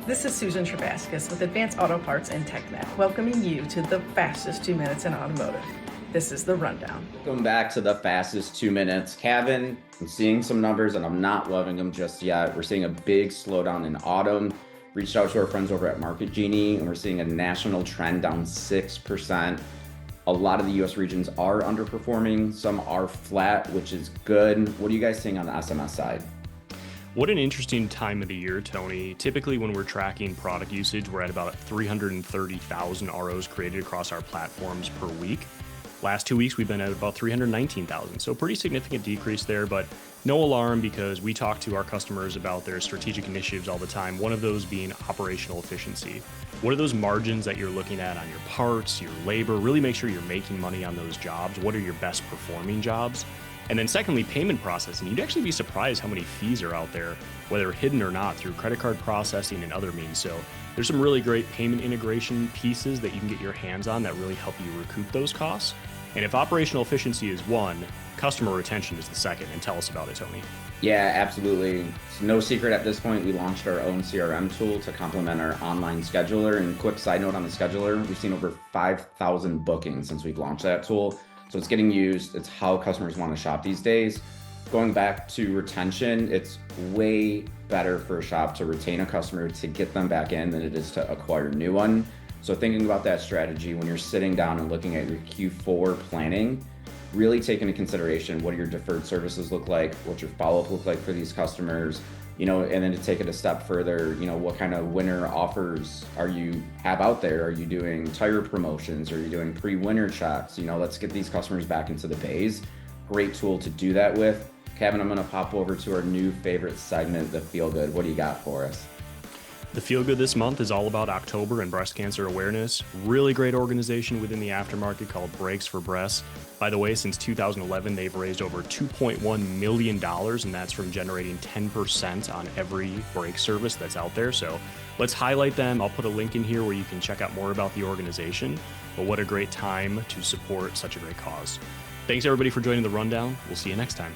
This is Susan Trebaskus with Advanced Auto Parts and TechNet, welcoming you to the fastest 2 minutes in automotive. This is the rundown. Welcome back to the fastest 2 minutes. Kevin, I'm seeing some numbers and I'm not loving them just yet. We're seeing a big slowdown in autumn. Reached out to our friends over at Market Genie and we're seeing a national trend down 6%. A lot of the US regions are underperforming. Some are flat, which is good. What are you guys seeing on the SMS side? What an interesting time of the year, Tony. Typically, when we're tracking product usage, we're at about 330,000 ROs created across our platforms per week. Last 2 weeks, we've been at about 319,000. So pretty significant decrease there, but no alarm because we talk to our customers about their strategic initiatives all the time. One of those being operational efficiency. What are those margins that you're looking at on your parts, your labor? Really make sure you're making money on those jobs. What are your best performing jobs? And then secondly, payment processing. You'd actually be surprised how many fees are out there, whether hidden or not, through credit card processing and other means. So there's some really great payment integration pieces that you can get your hands on that really help you recoup those costs. And if operational efficiency is one, customer retention is the second. And tell us about it, Tony. Yeah, absolutely. It's no secret at this point, we launched our own CRM tool to complement our online scheduler. And quick side note on the scheduler, we've seen over 5,000 bookings since we've launched that tool. So it's getting used. It's how customers want to shop these days. Going back to retention, it's way better for a shop to retain a customer to get them back in than it is to acquire a new one. So thinking about that strategy, when you're sitting down and looking at your Q4 planning, really take into consideration what do your deferred services look like, what's your follow-up look like for these customers, and then to take it a step further, what kind of winter offers you have out there? Are you doing tire promotions? Are you doing pre-winter checks? Let's get these customers back into the bays. Great tool to do that with. Kevin, I'm going to pop over to our new favorite segment, the Feel Good. What do you got for us? The Feel Good this month is all about October and breast cancer awareness. Really great organization within the aftermarket called Brakes for Breasts. By the way, since 2011, they've raised over $2.1 million, and that's from generating 10% on every brake service that's out there. So let's highlight them. I'll put a link in here where you can check out more about the organization. But what a great time to support such a great cause. Thanks everybody for joining the rundown. We'll see you next time.